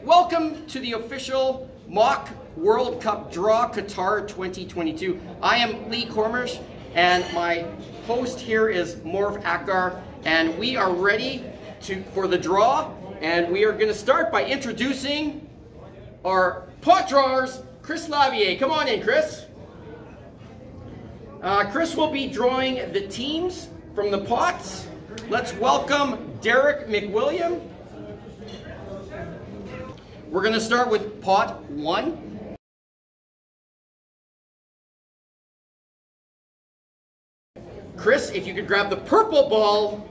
Welcome to the official mock World Cup draw Qatar 2022. I am Lee Cormish and my host here is Morv Akbar, and we are ready for the draw, and we are going to start by introducing our pot drawers. Chris Lavier, come on in, Chris. Chris will be drawing the teams from the pots. Let's welcome Derek McWilliam. We're going to start with pot 1. Chris, if you could grab the purple ball.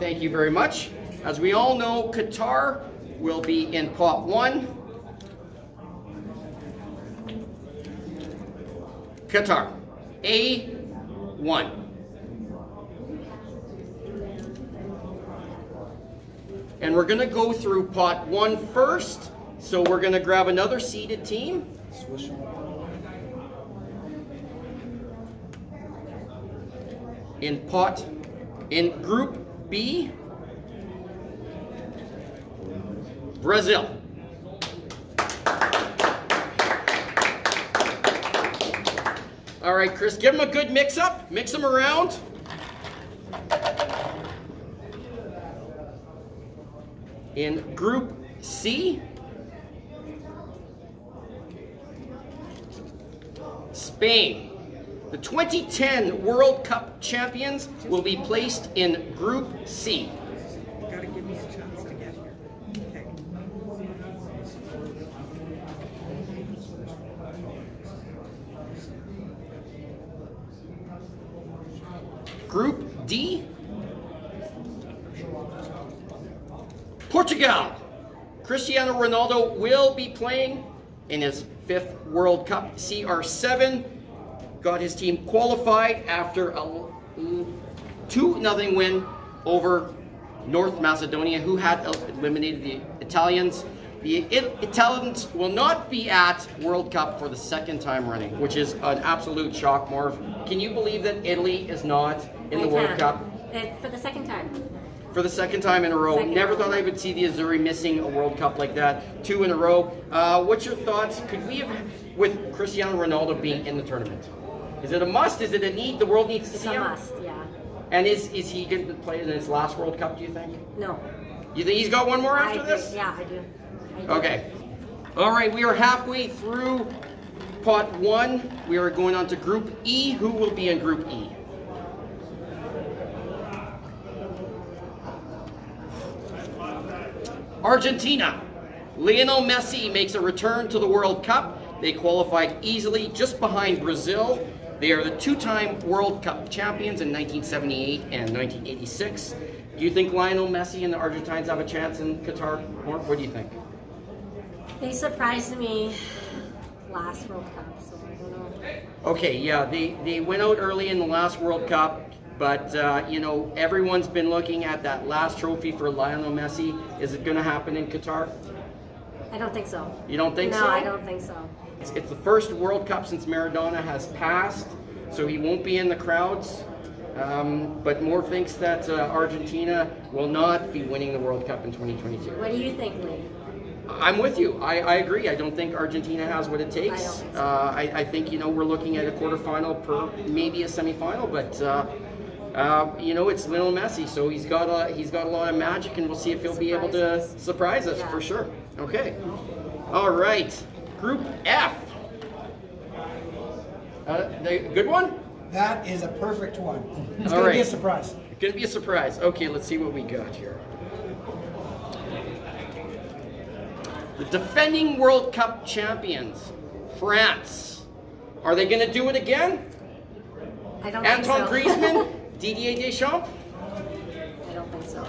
Thank you very much. As we all know, Qatar will be in pot 1. Qatar, A1. And we're going to go through pot 1 first. So we're going to grab another seeded team. In Group B, Brazil. All right, Chris, give them a good mix-up. Mix them around. In Group C, Spain. The 2010 World Cup champions will be placed in Group C. You gotta give me a chance to get here. Okay. Group D, Portugal. Cristiano Ronaldo will be playing in his 5th World Cup. CR7 got his team qualified after a 2-0 win over North Macedonia, who had eliminated the Italians. The Italians will not be at World Cup for the 2nd time running, which is an absolute shock, Marv. Can you believe that Italy is not in the World Cup? For the 2nd time. For the 2nd time in a row. Never thought I would see the Azzurri missing a World Cup like that. 2 in a row. What's your thoughts? Could we have, with Cristiano Ronaldo being in the tournament? Is it a must? Is it a need? The world needs to see him? It's a must, yeah. And is he going to play in his last World Cup, do you think? No. You think he's got one more after this? Yeah, I do. Okay. All right, we are halfway through pot 1. We are going on to Group E. Who will be in Group E? Argentina. Lionel Messi makes a return to the World Cup. They qualified easily just behind Brazil. They are the 2-time World Cup champions in 1978 and 1986. Do you think Lionel Messi and the Argentines have a chance in Qatar? Or what do you think? They surprised me last World Cup, so I don't know. Okay, yeah, they went out early in the last World Cup. But, you know, everyone's been looking at that last trophy for Lionel Messi. Is it going to happen in Qatar? I don't think so. You don't think so? No, I don't think so. It's the first World Cup since Maradona has passed, so he won't be in the crowds. But Moore thinks that Argentina will not be winning the World Cup in 2022. What do you think, Lee? I'm with you. I agree. I don't think Argentina has what it takes. I don't think so. I think, you know, we're looking at a quarterfinal, maybe a semifinal, but... you know, it's Lionel Messi, so he's got a lot of magic, and we'll see if he'll be able to surprise us for sure. Okay. All right. Group F. The good one? That is a perfect one. It's All going to right. be a surprise. It's going to be a surprise. Okay, let's see what we got here. The defending World Cup champions, France. Are they going to do it again? I don't think so. Antoine Griezmann? Didier Deschamps? I don't think so.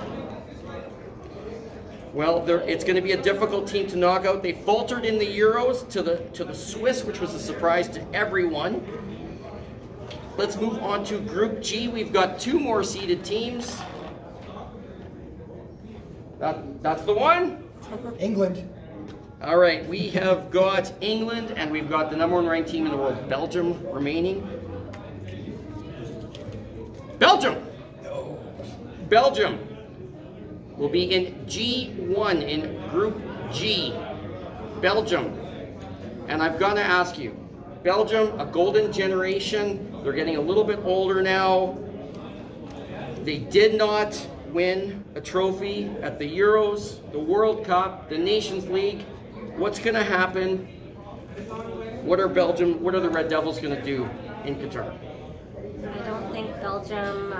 Well, it's going to be a difficult team to knock out. They faltered in the Euros to the Swiss, which was a surprise to everyone. Let's move on to Group G. We've got 2 more seeded teams. That's the one? England. All right, we have got England, and we've got the #1 ranked team in the world, Belgium, remaining. Belgium! No. Belgium. will be in G1 in Group G, Belgium. And I've got to ask you, Belgium, a golden generation. They're getting a little bit older now. They did not win a trophy at the Euros, the World Cup, the Nations League. What's going to happen? What are the Red Devils going to do in Qatar? I don't think Belgium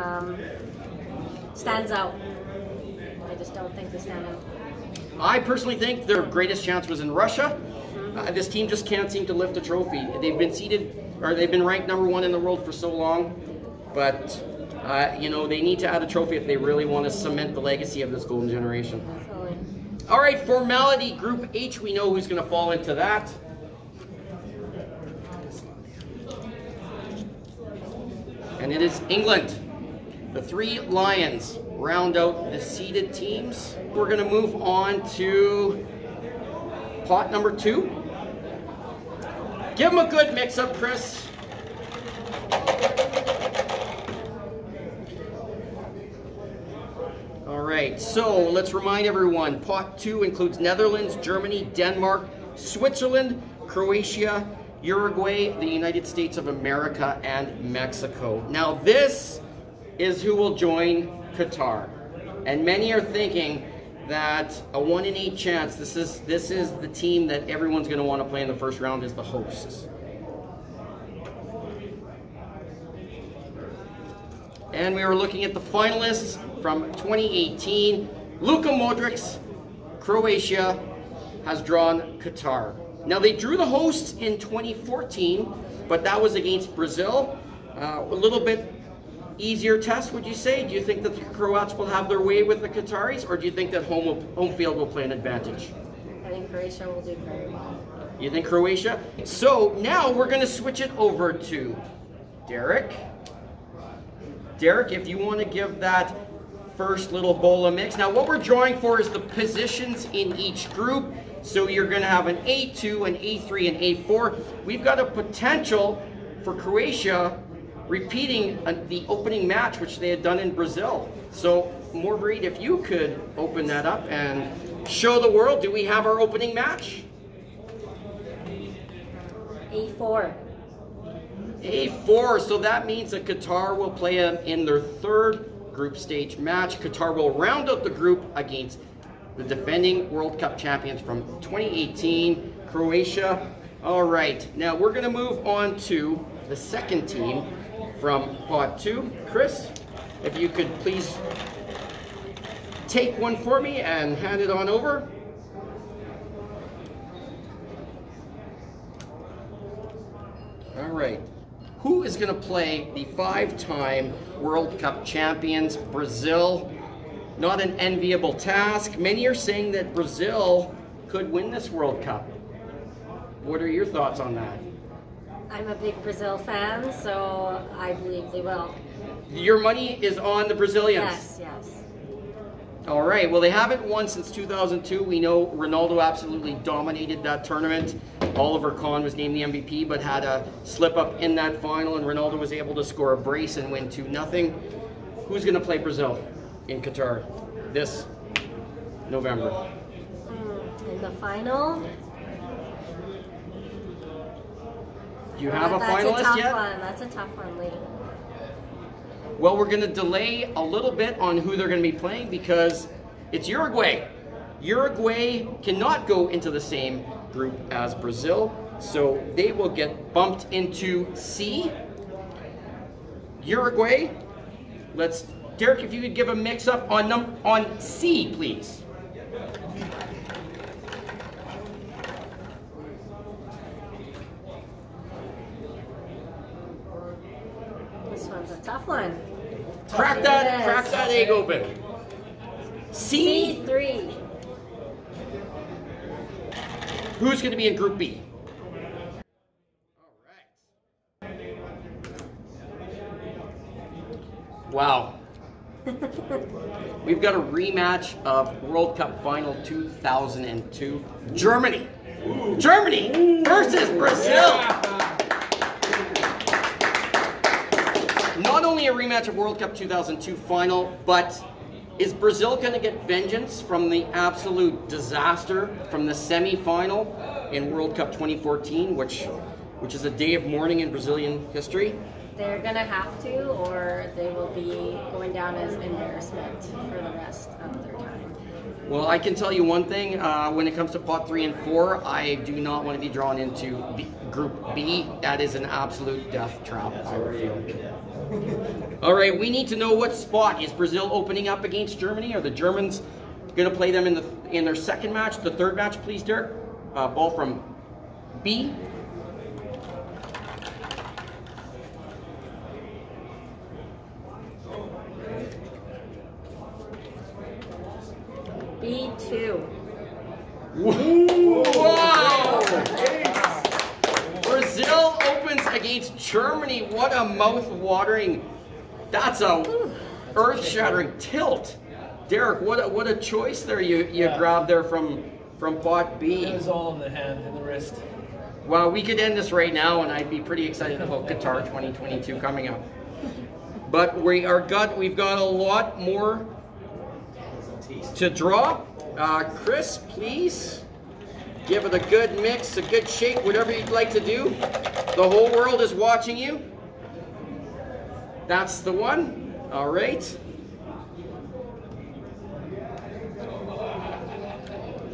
stands out. I just don't think they stand out. I personally think their greatest chance was in Russia. This team just can't seem to lift a trophy. They've been ranked #1 in the world for so long, but you know, they need to add a trophy if they really want to cement the legacy of this golden generation. Definitely. All right, formality, Group H, we know who's going to fall into that. And it is England. The three Lions round out the seeded teams. We're going to move on to pot number 2. Give them a good mix-up, Chris. All right, so let's remind everyone, pot 2 includes Netherlands, Germany, Denmark, Switzerland, Croatia, Uruguay, the United States of America, and Mexico. Now this is who will join Qatar. And many are thinking that a 1 in 8 chance, this is the team that everyone's going to want to play in the first round as the hosts. And we were looking at the finalists from 2018. Luka Modric's Croatia has drawn Qatar. Now they drew the hosts in 2014, but that was against Brazil. A little bit easier test, would you say? Do you think that the Croats will have their way with the Qataris, or do you think that home field will play an advantage? I think Croatia will do very well. You think Croatia? So now we're going to switch it over to Derek. Derek, if you want to give that first little bowl of mix. Now what we're drawing for is the positions in each group. So you're going to have an A2, an A3, and A4. We've got a potential for Croatia repeating the opening match, which they had done in Brazil. So, Morvarit, if you could open that up and show the world, do we have our opening match? A4. A4, so that means that Qatar will play in their third group stage match. Qatar will round out the group against the defending World Cup champions from 2018, Croatia. All right, now we're going to move on to the second team from pot 2. Chris, if you could please take one for me and hand it on over. All right. Who is going to play the 5-time World Cup champions, Brazil? Not an enviable task. Many are saying that Brazil could win this World Cup. What are your thoughts on that? I'm a big Brazil fan, so I believe they will. Your money is on the Brazilians? Yes, yes. All right, well, they haven't won since 2002. We know Ronaldo absolutely dominated that tournament. Oliver Kahn was named the MVP, but had a slip up in that final, and Ronaldo was able to score a brace and win 2-0. Who's going to play Brazil in Qatar this November? In the final? Do you have a finalist yet? That's a tough one, Lee. Well, we're going to delay a little bit on who they're going to be playing because it's Uruguay. Uruguay cannot go into the same group as Brazil, so they will get bumped into C. Uruguay, Derek, if you could give a mix-up on C, please. This one's a tough one. Crack that egg open. C. C3. Who's going to be in Group B? All right. Wow. We've got a rematch of World Cup Final 2002. Germany. Germany versus Brazil. Not only a rematch of World Cup 2002 final, but Is Brazil going to get vengeance from the absolute disaster from the semi-final in World Cup 2014, which is a day of mourning in Brazilian history? They're going to have to, or they will be going down as embarrassment for the rest of their time. Well, I can tell you one thing. When it comes to pot 3 and 4, I do not want to be drawn into Group B. That is an absolute death trap, I would feel. All right, we need to know what spot. Is Brazil opening up against Germany? Are the Germans going to play them in their second match, the third match, please, Derek? Ball from B. B2. Wow! Brazil opens against Germany. What a mouth-watering. That's a earth-shattering tilt. Derek, what a choice there you grabbed there from pot B. It was all in the hand and the wrist. Well, we could end this right now, and I'd be pretty excited about Qatar 2022 coming up. But we've got a lot more to draw. Chris, please give it a good mix, a good shake, whatever you'd like to do. The whole world is watching you. That's the one. All right.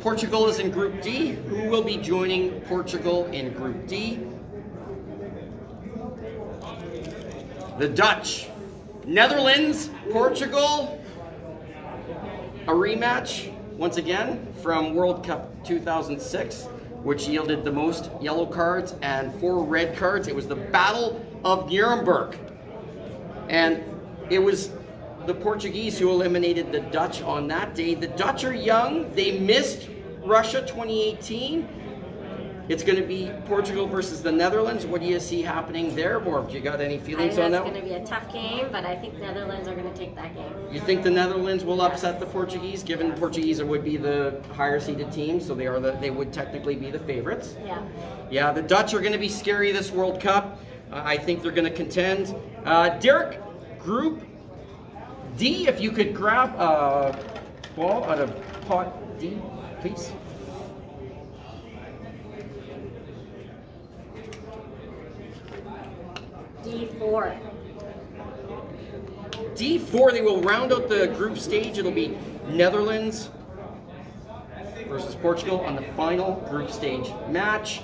Portugal is in Group D. Who will be joining Portugal in Group D? The Dutch. Netherlands, Portugal. A rematch, once again, from World Cup 2006, which yielded the most yellow cards and 4 red cards. It was the Battle of Nuremberg. And it was the Portuguese who eliminated the Dutch on that day. The Dutch are young. They missed Russia 2018. It's going to be Portugal versus the Netherlands. What do you see happening there, Morb? You got any feelings on that? I think it's going to be a tough game, but I think Netherlands are going to take that game. You think the Netherlands will upset the Portuguese, given the Portuguese would be the higher seeded team, so they would technically be the favorites? Yeah. Yeah, the Dutch are going to be scary this World Cup. I think they're going to contend. Derek, Group D, if you could grab a ball out of pot D, please. D4. D4, they will round out the group stage. It'll be Netherlands versus Portugal on the final group stage match.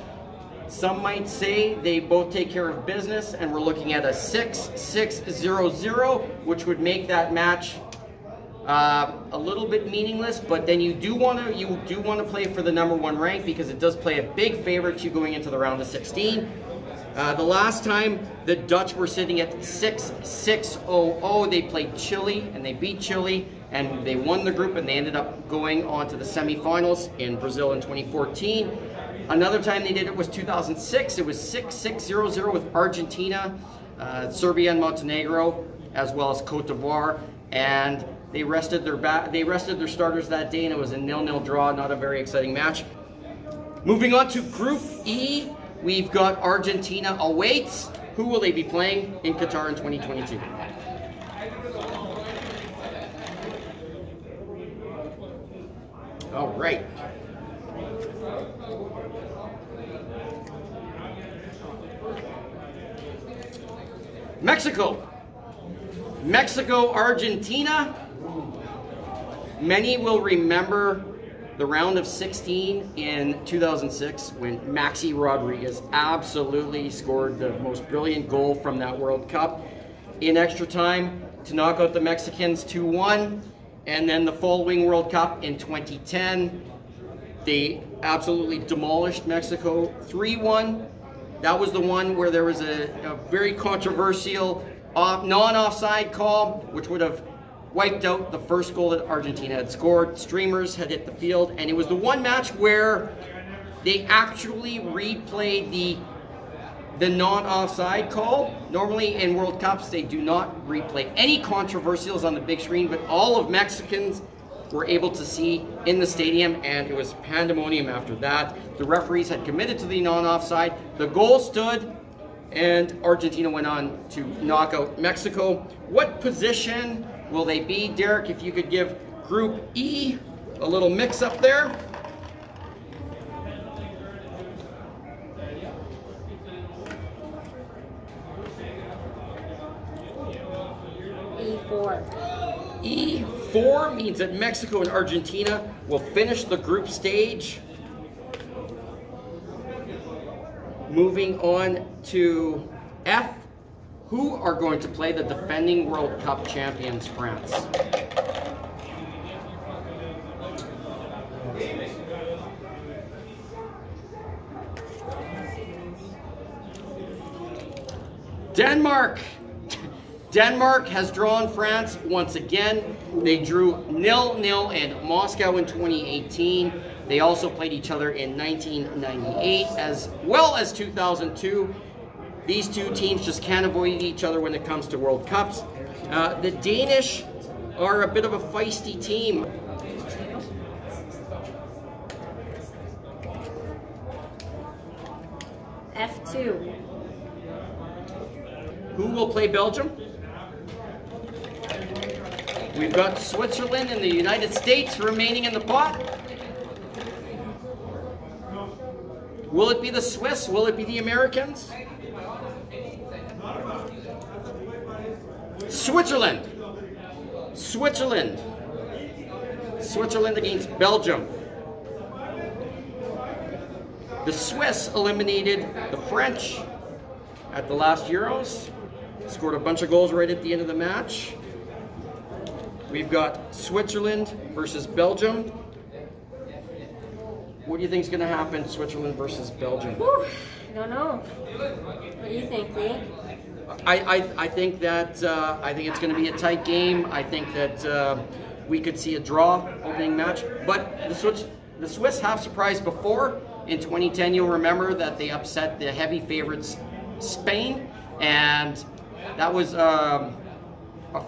Some might say they both take care of business, and we're looking at a 6-6-0-0, which would make that match a little bit meaningless. But then you do want to play for the #1 rank, because it does play a big favor to you going into the round of 16. The last time the Dutch were sitting at 6-6-0-0, they played Chile, and they beat Chile, and they won the group, and they ended up going on to the semifinals in Brazil in 2014. Another time they did it was 2006. It was 6-6-0-0 with Argentina, Serbia, and Montenegro, as well as Cote d'Ivoire, and they rested their starters that day, and it was a 0-0 draw. Not a very exciting match. Moving on to Group E. We've got Argentina awaits. Who will they be playing in Qatar in 2022? All right. Mexico. Mexico, Argentina. Many will remember the round of 16 in 2006 when Maxi Rodriguez absolutely scored the most brilliant goal from that World Cup in extra time to knock out the Mexicans 2-1. And then the following World Cup in 2010, they absolutely demolished Mexico 3-1. That was the one where there was a very controversial non-offside call, which would have wiped out the first goal that Argentina had scored. Streamers had hit the field, and it was the one match where they actually replayed the non-offside call. Normally in World Cups, they do not replay any controversials on the big screen, but all of Mexicans were able to see in the stadium, and it was pandemonium after that. The referees had committed to the non-offside. The goal stood, and Argentina went on to knock out Mexico. What position will they be? Derek, if you could give Group E a little mix up there. E4. E4 means that Mexico and Argentina will finish the group stage. Moving on to F, who are going to play the defending World Cup champions, France? Denmark. Denmark has drawn France once again. They drew 0-0 in Moscow in 2018. They also played each other in 1998 as well as 2002. These two teams just can't avoid each other when it comes to World Cups. The Danish are a bit of a feisty team. F2. Who will play Belgium? We've got Switzerland and the United States remaining in the pot. Will it be the Swiss? Will it be the Americans? Switzerland. Switzerland. Switzerland against Belgium. The Swiss eliminated the French at the last Euros. Scored a bunch of goals right at the end of the match. We've got Switzerland versus Belgium. What do you think is going to happen, Switzerland versus Belgium? Whew, I don't know. What do you think, Lee? I think that I think it's going to be a tight game. I think that we could see a draw opening match. But the Swiss have surprised before. In 2010, you'll remember that they upset the heavy favorites Spain, and that was a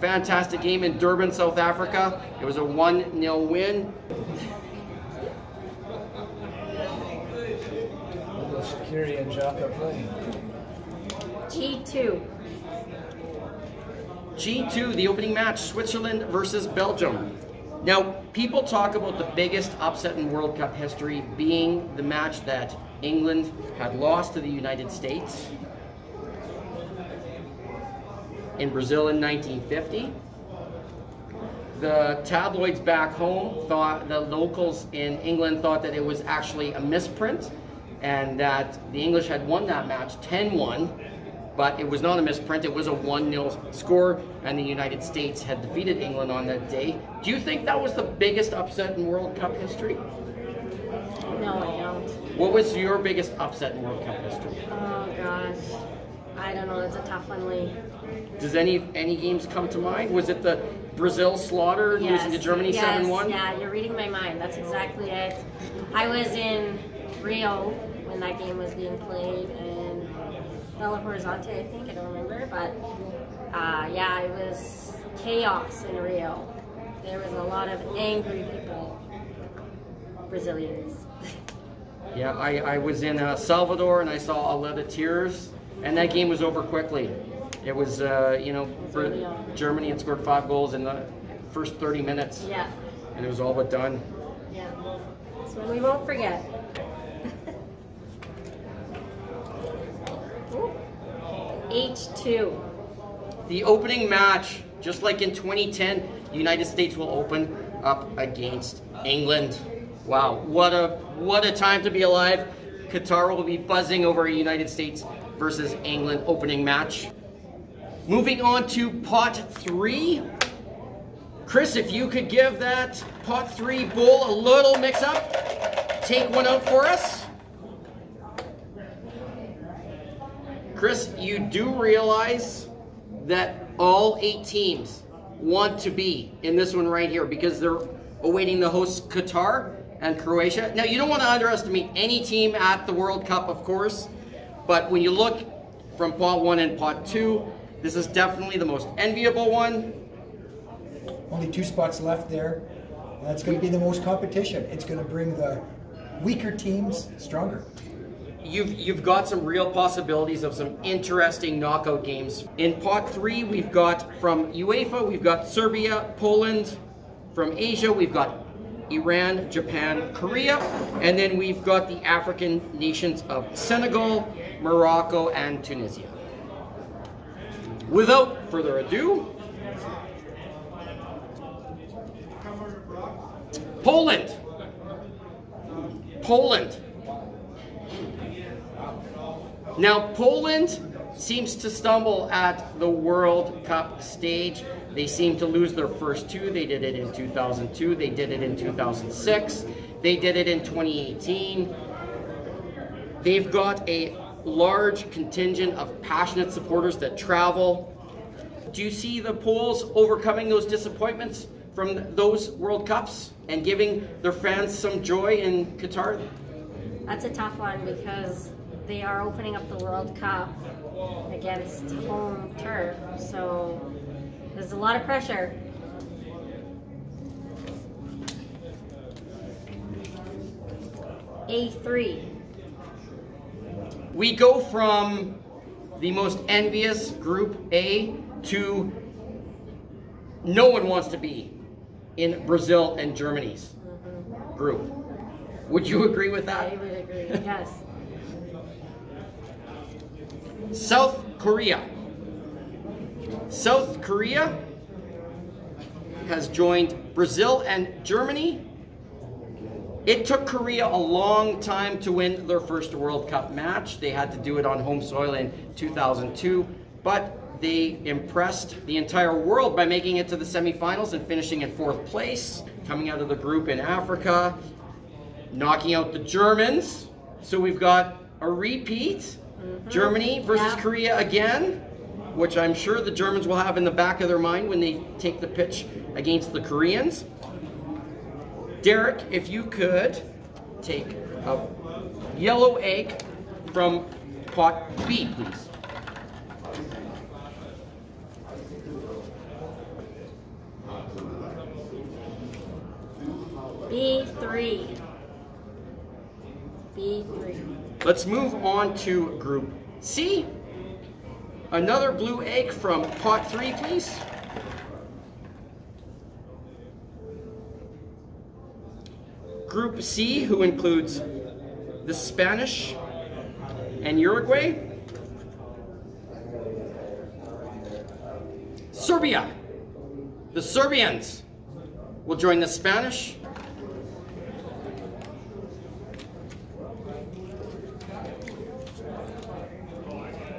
fantastic game in Durban, South Africa. It was a 1-0 win. Shaqiri and Xhaka playing. G2. G2, the opening match, Switzerland versus Belgium. Now, people talk about the biggest upset in World Cup history being the match that England had lost to the United States in Brazil in 1950. The tabloids back home thought, the locals in England thought that it was actually a misprint and that the English had won that match 10-1, but it was not a misprint. It was a 1-0 score, and the United States had defeated England on that day. Do you think that was the biggest upset in World Cup history? No, I don't. What was your biggest upset in World Cup history? Oh, gosh. I don't know. It's a tough one, Lee. Does any games come to mind? Was it the Brazil slaughter, losing to Germany 7-1? Yeah, you're reading my mind. That's exactly it. I was in Rio when that game was being played, and Belo Horizonte, I think. I don't remember, but yeah, it was chaos in Rio. There was a lot of angry people, Brazilians. Yeah, I was in Salvador, and I saw a lot of tears, and that game was over quickly. It was, you know, for Germany had scored 5 goals in the first 30 minutes. Yeah. And it was all but done. Yeah. That's one we won't forget. H2. The opening match, just like in 2010, the United States will open up against England. Wow, what a time to be alive. Qatar will be buzzing over a United States versus England opening match. Moving on to pot 3. Chris, if you could give that pot 3 bowl a little mix up, take one out for us. Chris, you do realize that all 8 teams want to be in this one right here because they're awaiting the hosts Qatar and Croatia. Now, you don't want to underestimate any team at the World Cup, of course, but when you look from pot 1 and pot 2, this is definitely the most enviable one. Only 2 spots left there. That's going to be the most competition. It's going to bring the weaker teams stronger. you've got some real possibilities of some interesting knockout games. In pot 3, we've got from UEFA, we've got Serbia, Poland. From Asia, we've got Iran, Japan, Korea, and then we've got the African nations of Senegal, Morocco, and Tunisia. Without further ado, Poland. Poland. Now, Poland seems to stumble at the World Cup stage. They seem to lose their first 2. They did it in 2002. They did it in 2006. They did it in 2018. They've got a large contingent of passionate supporters that travel. Do you see the Poles overcoming those disappointments from those World Cups and giving their fans some joy in Qatar? That's a tough one because they are opening up the World Cup against home turf, so there's a lot of pressure. A3. We go from the most envious Group A to no one wants to be in Brazil and Germany's group. Would you agree with that? I would agree, yes. South Korea. South Korea has joined Brazil and Germany. It took Korea a long time to win their first World Cup match. They had to do it on home soil in 2002, but they impressed the entire world by making it to the semifinals and finishing in 4th place, coming out of the group in Africa, knocking out the Germans. So we've got a repeat, Germany versus Korea again, which I'm sure the Germans will have in the back of their mind when they take the pitch against the Koreans. Derek, if you could take a yellow egg from pot B, please. B3. B3. Let's move on to Group C. Another blue egg from pot 3, please. Group C, who includes the Spanish and Uruguay. Serbia. The Serbians will join the Spanish.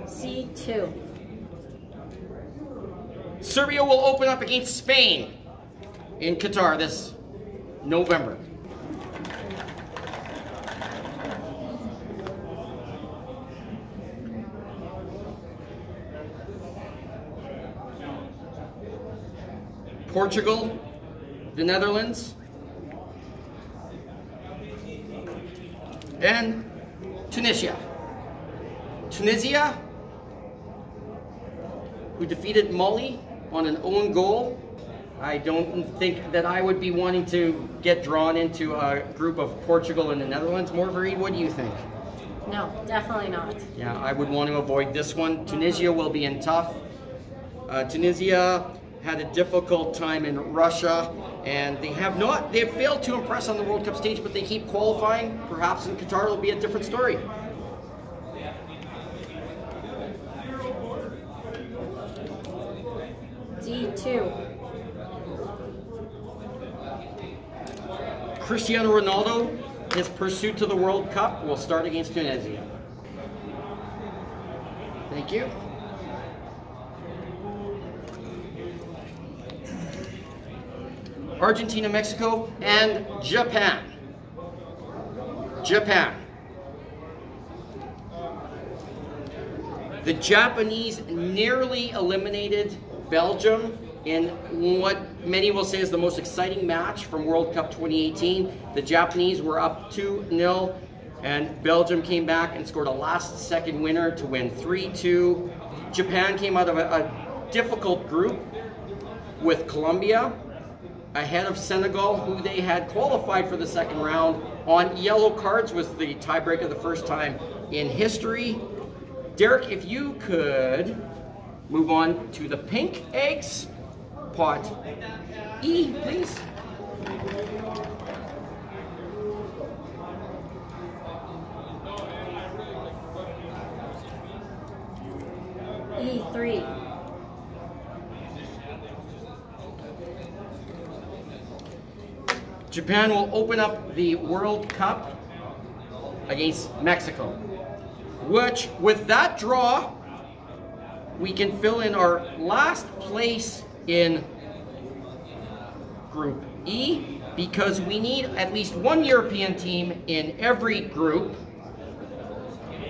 C2. Serbia will open up against Spain in Qatar this November. Portugal, the Netherlands, and Tunisia. Tunisia, who defeated Mali on an own goal. I don't think that I would be wanting to get drawn into a group of Portugal and the Netherlands. Morvareed, what do you think? No, definitely not. Yeah, I would want to avoid this one. Tunisia will be in tough. Tunisia had a difficult time in Russia, and they have failed to impress on the World Cup stage, but they keep qualifying. Perhaps in Qatar it'll be a different story. D2. Cristiano Ronaldo, his pursuit to the World Cup will start against Tunisia. Thank you. Argentina, Mexico, and Japan. Japan. The Japanese nearly eliminated Belgium in what many will say is the most exciting match from World Cup 2018. The Japanese were up 2-0, and Belgium came back and scored a last-second winner to win 3-2. Japan came out of a difficult group with Colombia, ahead of Senegal, who they had qualified for the second round, on yellow cards was the tiebreaker the first time in history. Derek, if you could move on to the pink eggs, pot E, please. E3. Japan will open up the World Cup against Mexico, which, with that draw, we can fill in our last place in Group E, because we need at least one European team in every group.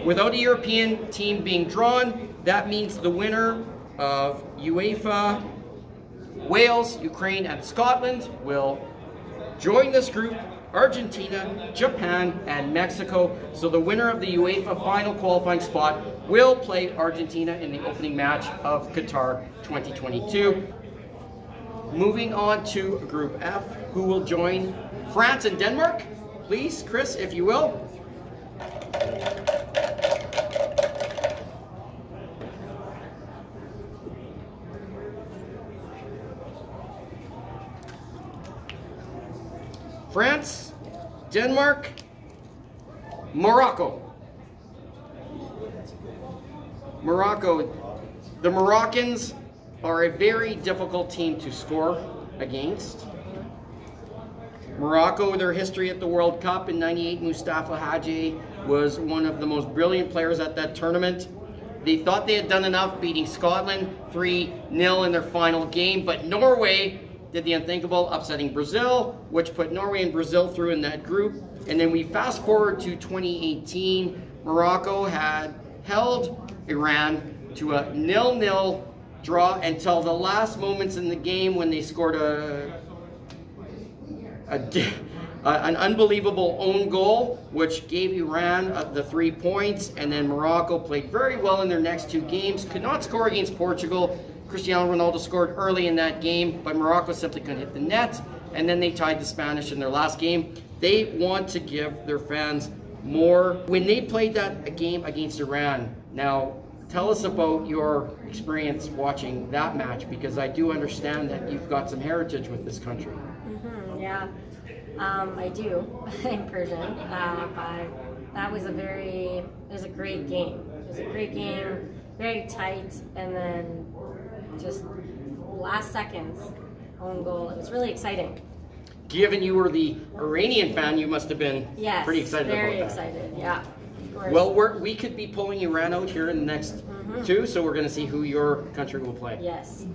Without a European team being drawn, that means the winner of UEFA, Wales, Ukraine, and Scotland will join this group: Argentina, Japan, and Mexico. So the winner of the UEFA final qualifying spot will play Argentina in the opening match of Qatar 2022. Moving on to Group F, who will join France and Denmark. Please, Chris, if you will. France, Denmark, Morocco. Morocco, the Moroccans are a very difficult team to score against. Morocco, their history at the World Cup in '98, Mustafa Hadji was one of the most brilliant players at that tournament. They thought they had done enough beating Scotland 3-0 in their final game, but Norway did the unthinkable, upsetting Brazil, which put Norway and Brazil through in that group. And then we fast forward to 2018. Morocco had held Iran to a 0-0 draw until the last moments in the game, when they scored an unbelievable own goal, which gave Iran the 3 points. And then Morocco played very well in their next two games, could not score against Portugal. Cristiano Ronaldo scored early in that game, but Morocco simply couldn't hit the net. And then they tied the Spanish in their last game. They want to give their fans more. When they played that game against Iran, now tell us about your experience watching that match, because I do understand that you've got some heritage with this country. Yeah, I do. I'm Persian, but that was it was a great game. It was a great game, very tight, and then just last seconds own goal. It was really exciting. Given you were the Iranian fan, you must have been pretty excited about that. Very excited, yeah. Well, we could be pulling Iran out here in the next two, so we're going to see who your country will play. Yes.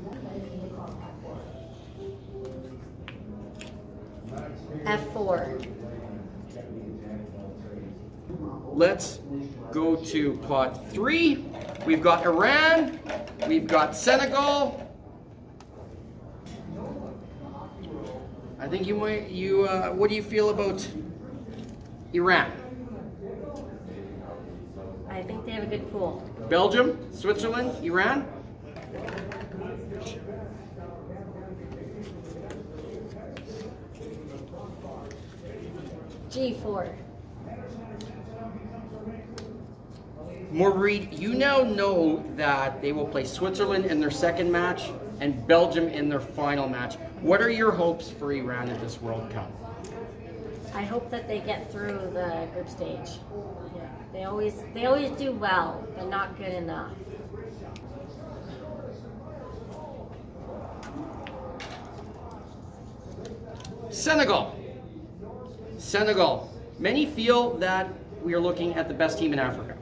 F4. Let's go to pot 3. We've got Iran, we've got Senegal. I think what do you feel about Iran? I think they have a good pool. Belgium, Switzerland, Iran? G4. Maureen, you now know that they will play Switzerland in their second match and Belgium in their final match. What are your hopes for Iran at this World Cup? I hope that they get through the group stage. They always do well, but not good enough. Senegal. Senegal. Many feel that we are looking at the best team in Africa.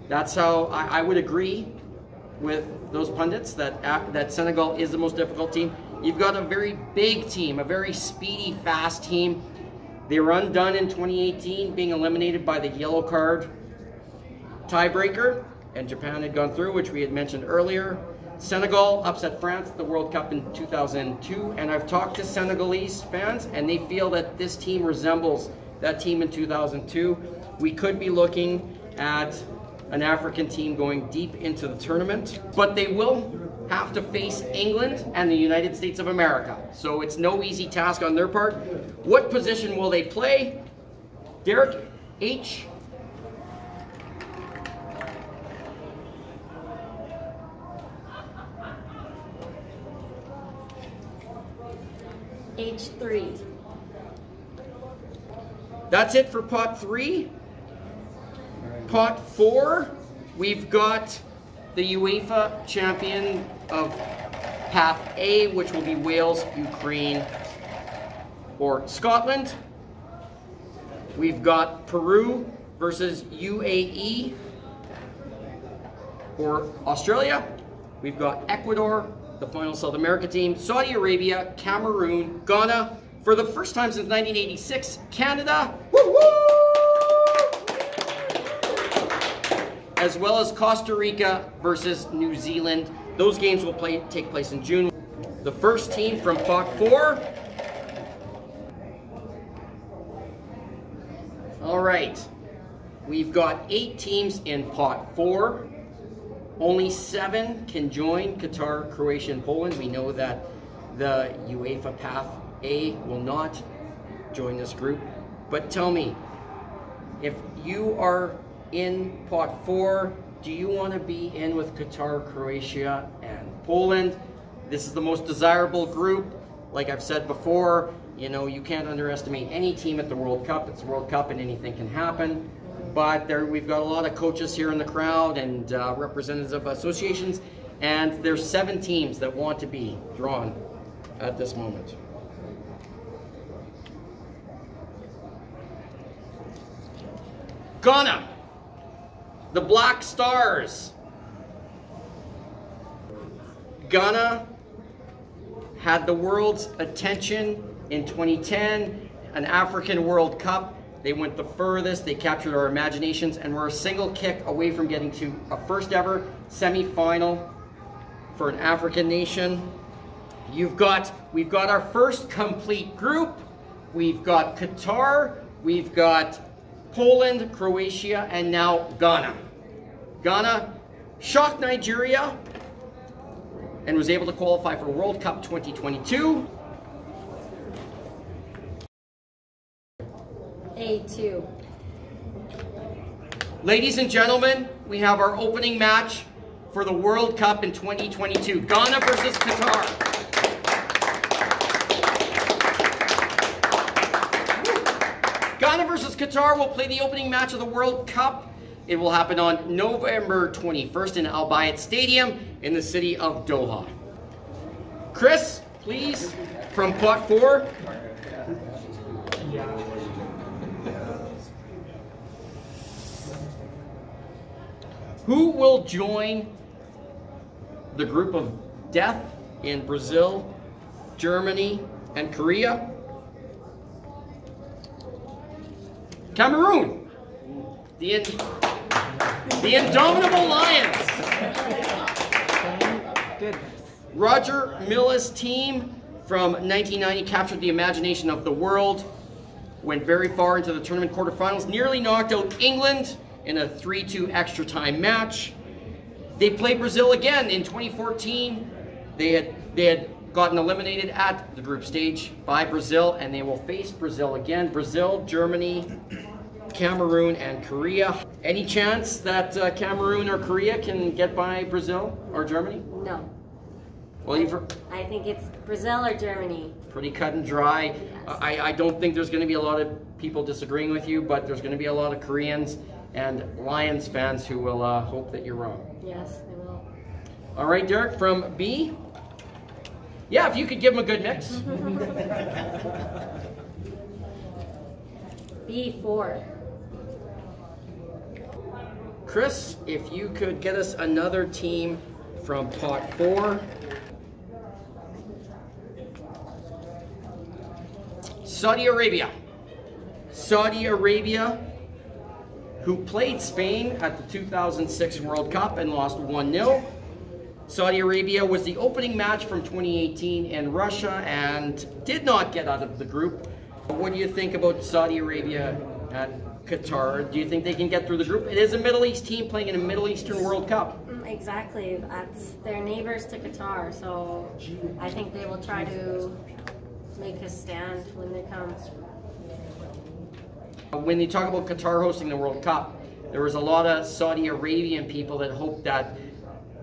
That's how I would agree with those pundits that Senegal is the most difficult team. You've got a very big team, a very speedy, fast team. They were undone in 2018, being eliminated by the yellow card tiebreaker, and Japan had gone through, which we had mentioned earlier. Senegal upset France at the World Cup in 2002, and I've talked to Senegalese fans, and they feel that this team resembles that team in 2002. We could be looking at an African team going deep into the tournament, but they will have to face England and the United States of America. So it's no easy task on their part. What position will they play? Derek, H. H3. That's it for pot 3. Pot 4, we've got the UEFA champion of Path A, which will be Wales, Ukraine, or Scotland. We've got Peru versus UAE or Australia. We've got Ecuador, the final South America team, Saudi Arabia, Cameroon, Ghana. For the first time since 1986, Canada, woo woo! As well as Costa Rica versus New Zealand. Those games will take place in June. The first team from pot 4. All right, we've got 8 teams in pot 4. Only 7 can join Qatar, Croatia, and Poland. We know that the UEFA Path A will not join this group. But tell me, if you are in pot 4, do you want to be in with Qatar, Croatia, and Poland? This is the most desirable group. Like I've said before, you know, you can't underestimate any team at the World Cup. It's the World Cup and anything can happen. But we've got a lot of coaches here in the crowd and representatives of associations, and there's 7 teams that want to be drawn at this moment. Ghana, the Black Stars. Ghana had the world's attention in 2010, an African World Cup. They went the furthest, they captured our imaginations, and we're a single kick away from getting to a first ever semi-final for an African nation. We've got our first complete group. We've got Qatar, we've got Poland, Croatia, and now Ghana. Ghana shocked Nigeria and was able to qualify for World Cup 2022. A2. Ladies and gentlemen, we have our opening match for the World Cup in 2022. Ghana versus Qatar. Ghana versus Qatar will play the opening match of the World Cup. It will happen on November 21st in Al Bayt Stadium in the city of Doha. Chris, please, from pot 4. Who will join the group of death in Brazil, Germany, and Korea? Cameroon, the indomitable Lions. Roger Milla's team from 1990 captured the imagination of the world, went very far into the tournament quarterfinals, nearly knocked out England in a 3-2 extra time match. They played Brazil again in 2014. They had gotten eliminated at the group stage by Brazil, and they will face Brazil again. Brazil, Germany, Cameroon, and Korea. Any chance that Cameroon or Korea can get by Brazil or Germany? No. Well, I think it's Brazil or Germany. Pretty cut and dry. Yes. I don't think there's going to be a lot of people disagreeing with you, but there's going to be a lot of Koreans and Lions fans who will hope that you're wrong. Yes, they will. All right, Derek, from B. Yeah, if you could give them a good mix. B4. Chris, if you could get us another team from pot 4. Saudi Arabia. Saudi Arabia, who played Spain at the 2006 World Cup and lost 1-0. Saudi Arabia was the opening match from 2018 in Russia and did not get out of the group. What do you think about Saudi Arabia at Qatar? Do you think they can get through the group? It is a Middle East team playing in a Middle Eastern World Cup. Exactly. That's their neighbors to Qatar, so I think they will try to make a stand when they come. When you talk about Qatar hosting the World Cup, there was a lot of Saudi Arabian people that hoped that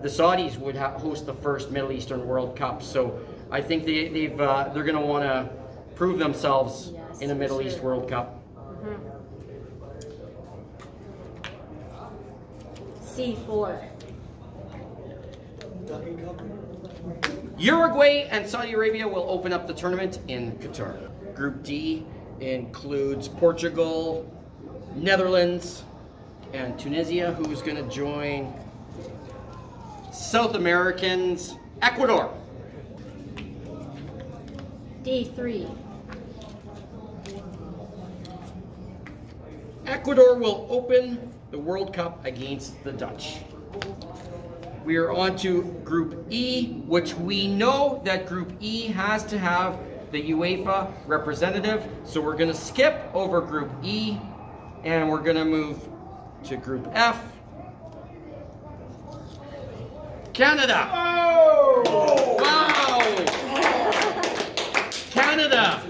the Saudis would host the first Middle Eastern World Cup. So I think they're going to want to prove themselves in a Middle East World Cup. C4. Uruguay and Saudi Arabia will open up the tournament in Qatar. Group D includes Portugal, Netherlands, and Tunisia. Who's going to join South Americans? Ecuador. D3. Ecuador will open the World Cup against the Dutch. We are on to Group E, which we know that Group E has to have the UEFA representative. So we're going to skip over Group E and we're going to move to Group F. Canada. Oh! Wow! Canada.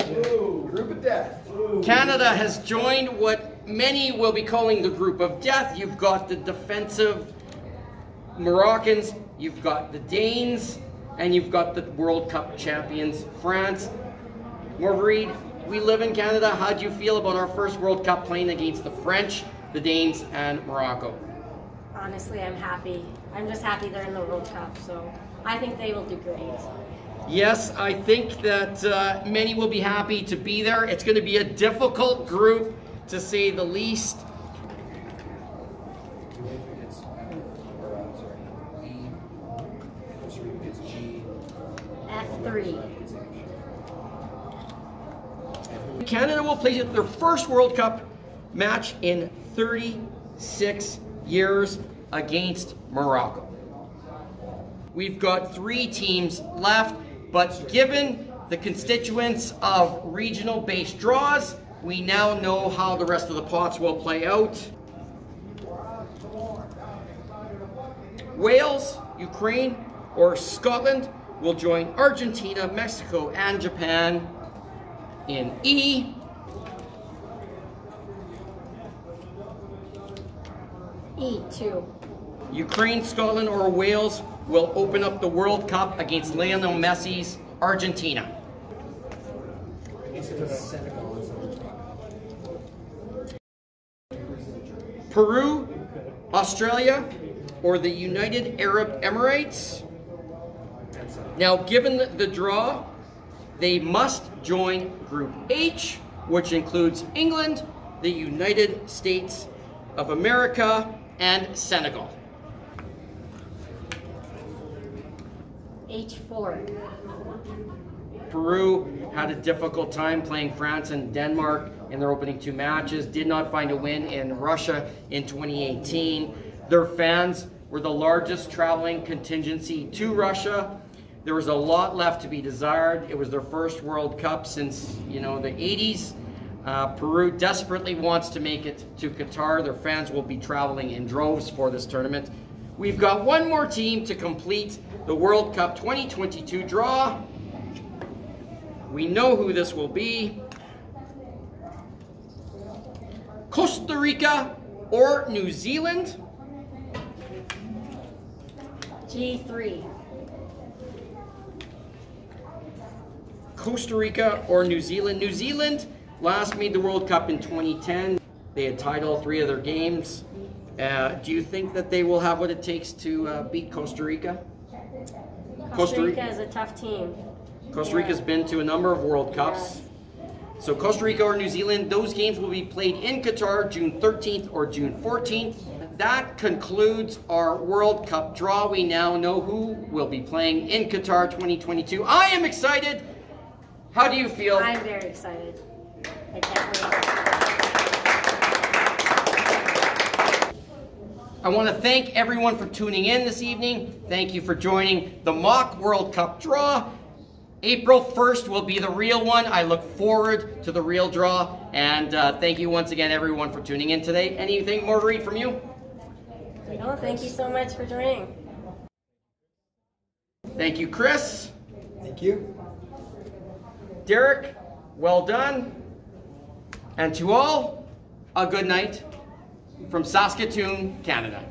Group of death. Canada has joined what many will be calling the Group of Death. You've got the defensive Moroccans, you've got the Danes, and you've got the World Cup champions, France. Marguerite, we live in Canada. How do you feel about our first World Cup playing against the French, the Danes, and Morocco? Honestly, I'm happy. I'm just happy they're in the World Cup, so I think they will do great. Yes, I think that many will be happy to be there. It's going to be a difficult group, to say the least. F3. Canada will play their first World Cup match in 36 years against Morocco. We've got 3 teams left, but given the constituents of regional-based draws, we now know how the rest of the pots will play out. Wales, Ukraine, or Scotland will join Argentina, Mexico, and Japan in E. E2. Ukraine, Scotland, or Wales will open up the World Cup against Lionel Messi's Argentina. Peru, Australia, or the United Arab Emirates. Now, given the draw, they must join Group H, which includes England, the United States of America, and Senegal. H4. Peru had a difficult time playing France and Denmark in their opening 2 matches, did not find a win in Russia in 2018. Their fans were the largest traveling contingency to Russia. There was a lot left to be desired. It was their first World Cup since, the 80s. Peru desperately wants to make it to Qatar. Their fans will be traveling in droves for this tournament. We've got one more team to complete the World Cup 2022 draw. We know who this will be. Costa Rica or New Zealand? G3. Costa Rica or New Zealand? New Zealand last made the World Cup in 2010. They had tied all 3 of their games. Do you think that they will have what it takes to beat Costa Rica? Costa Rica is a tough team. Costa Rica's been to a number of World Cups. So Costa Rica or New Zealand, those games will be played in Qatar June 13th or June 14th. That concludes our World Cup draw. We now know who will be playing in Qatar 2022. I am excited. How do you feel? I'm very excited. I can't wait. I want to thank everyone for tuning in this evening. Thank you for joining the mock World Cup draw. April 1st will be the real one. I look forward to the real draw. And thank you once again, everyone, for tuning in today. Anything more, Reed, from you? No, thank you so much for joining. Thank you, Chris. Thank you. Derek, well done. And to all, a good night from Saskatoon, Canada.